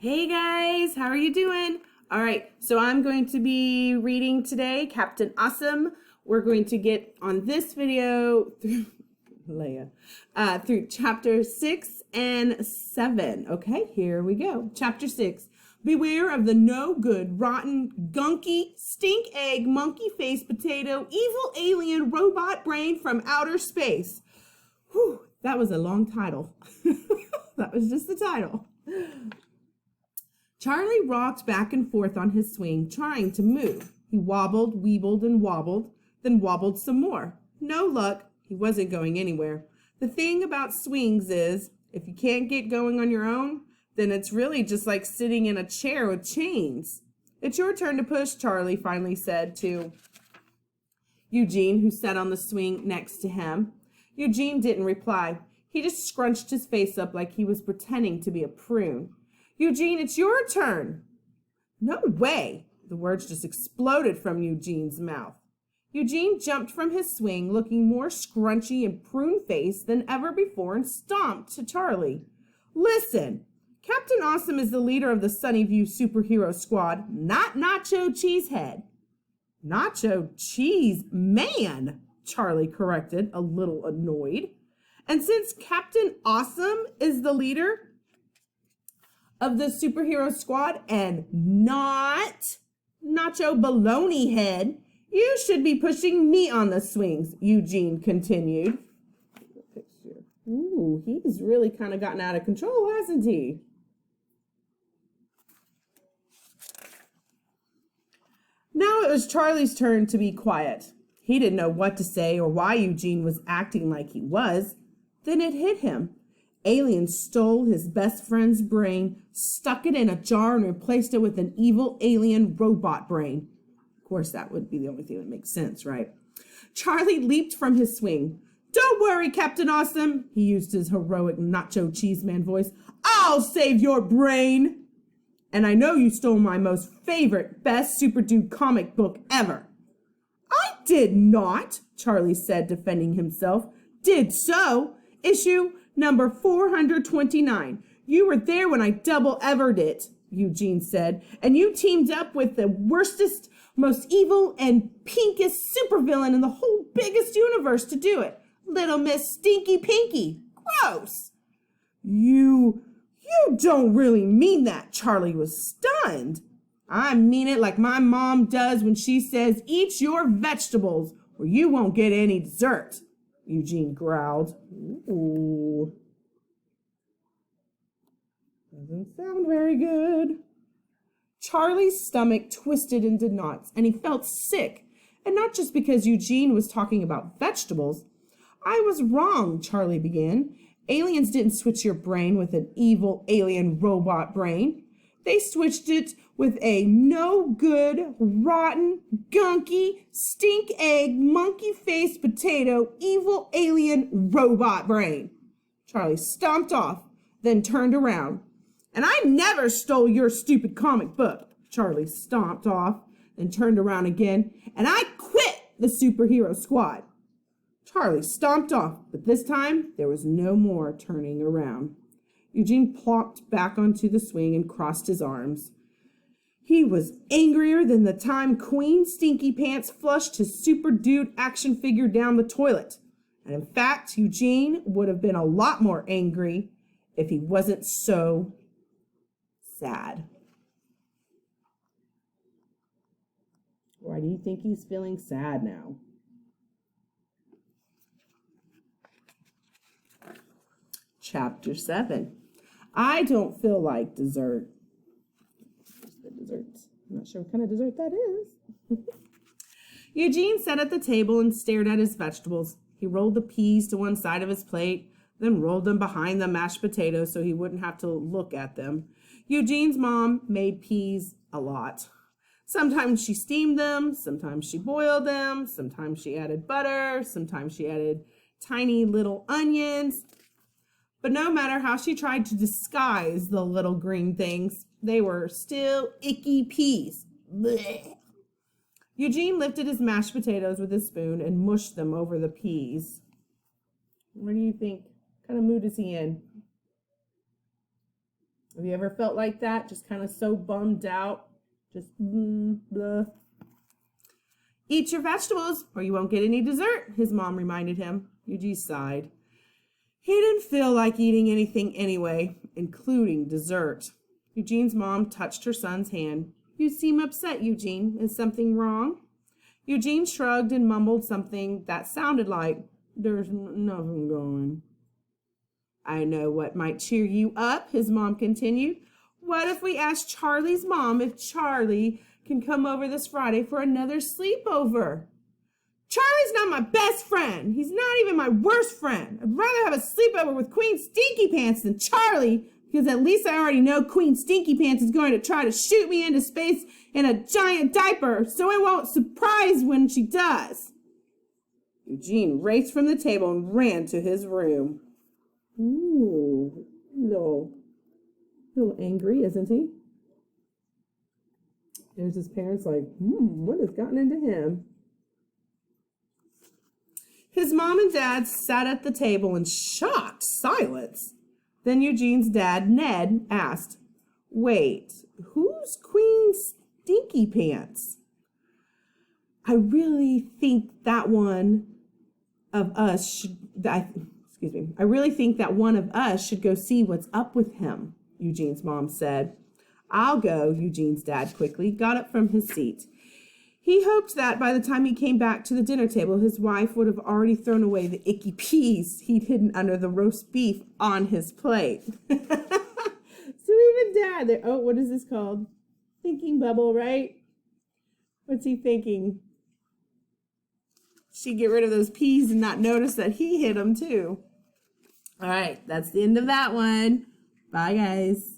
Hey guys, how are you doing? All right, so I'm going to be reading today Captain Awesome. We're going to get on this video through Leia, through chapter 6 and 7. Okay, here we go. Chapter 6. Beware of the no good, rotten, gunky, stink egg, monkey face potato, evil alien robot brain from outer space. Whew, that was a long title. That was just the title. Charlie rocked back and forth on his swing, trying to move. He wobbled, weebled, and wobbled, then wobbled some more. No luck. He wasn't going anywhere. The thing about swings is, if you can't get going on your own, then it's really just like sitting in a chair with chains. It's your turn to push, Charlie finally said to Eugene, who sat on the swing next to him. Eugene didn't reply. He just scrunched his face up like he was pretending to be a prune. Eugene, it's your turn. No way. The words just exploded from Eugene's mouth. Eugene jumped from his swing, looking more scrunchy and prune-faced than ever before, and stomped to Charlie. Listen, Captain Awesome is the leader of the Sunnyview Superhero Squad, not Nacho Cheesehead. Nacho Cheese Man, Charlie corrected, a little annoyed. And since Captain Awesome is the leader of the superhero squad and not Nacho Baloney Head, you should be pushing me on the swings, Eugene continued. Ooh, he's really kind of gotten out of control, hasn't he? Now it was Charlie's turn to be quiet. He didn't know what to say or why Eugene was acting like he was. Then it hit him. Aliens stole his best friend's brain, stuck it in a jar, and replaced it with an evil alien robot brain. Of course, that would be the only thing that makes sense, right? Charlie leaped from his swing. Don't worry, Captain Awesome, he used his heroic Nacho Cheeseman voice. I'll save your brain. And I know you stole my most favorite, best Super Dude comic book ever. I did not, Charlie said, defending himself. Did so. Issue number 429. You were there when I double-evered it, Eugene said, and you teamed up with the worstest, most evil, and pinkest supervillain in the whole biggest universe to do it. Little Miss Stinky Pinky. Gross. You don't really mean that, Charlie was stunned. I mean it like my mom does when she says, eat your vegetables or you won't get any dessert, Eugene growled. Ooh. Doesn't sound very good. Charlie's stomach twisted into knots and he felt sick. And not just because Eugene was talking about vegetables. I was wrong, Charlie began. Aliens didn't switch your brain with an evil alien robot brain. They switched it with a no-good, rotten, gunky, stink-egg, monkey-faced potato, evil alien robot brain. Charlie stomped off, then turned around. And I never stole your stupid comic book. Charlie stomped off, then turned around again. And I quit the superhero squad. Charlie stomped off, but this time there was no more turning around. Eugene plopped back onto the swing and crossed his arms. He was angrier than the time Queen Stinky Pants flushed his Super Dude action figure down the toilet. And in fact, Eugene would have been a lot more angry if he wasn't so sad. Why do you think he's feeling sad now? Chapter 7. I don't feel like dessert. The desserts. I'm not sure what kind of dessert that is. Eugene sat at the table and stared at his vegetables. He rolled the peas to one side of his plate, then rolled them behind the mashed potatoes so he wouldn't have to look at them. Eugene's mom made peas a lot. Sometimes she steamed them, sometimes she boiled them, sometimes she added butter, sometimes she added tiny little onions. But no matter how she tried to disguise the little green things, they were still icky peas. Blech. Eugene lifted his mashed potatoes with his spoon and mushed them over the peas. What do you think? What kind of mood is he in? Have you ever felt like that? Just kind of so bummed out? Just blah. Eat your vegetables or you won't get any dessert, his mom reminded him. Eugene sighed. He didn't feel like eating anything anyway, including dessert. Eugene's mom touched her son's hand. You seem upset, Eugene. Is something wrong? Eugene shrugged and mumbled something that sounded like, There's nothing going. I know what might cheer you up, his mom continued. What if we ask Charlie's mom if Charlie can come over this Friday for another sleepover? Charlie's not my best friend. He's not even my worst friend. I'd rather have a sleepover with Queen Stinky Pants than Charlie, because at least I already know Queen Stinky Pants is going to try to shoot me into space in a giant diaper, so it won't surprise when she does. Eugene raced from the table and ran to his room. Ooh, a little angry, isn't he? There's his parents like, what has gotten into him? His mom and dad sat at the table in shocked silence. Then Eugene's dad, Ned, asked, Wait, who's Queen Stinky Pants? I really think that one of us should, I really think that one of us should go see what's up with him, Eugene's mom said. I'll go, Eugene's dad quickly got up from his seat. He hoped that by the time he came back to the dinner table, his wife would have already thrown away the icky peas he'd hidden under the roast beef on his plate. So even Dad, what is this called? Thinking bubble, right? What's he thinking? She'd get rid of those peas and not notice that he hid them too. All right, that's the end of that one. Bye, guys.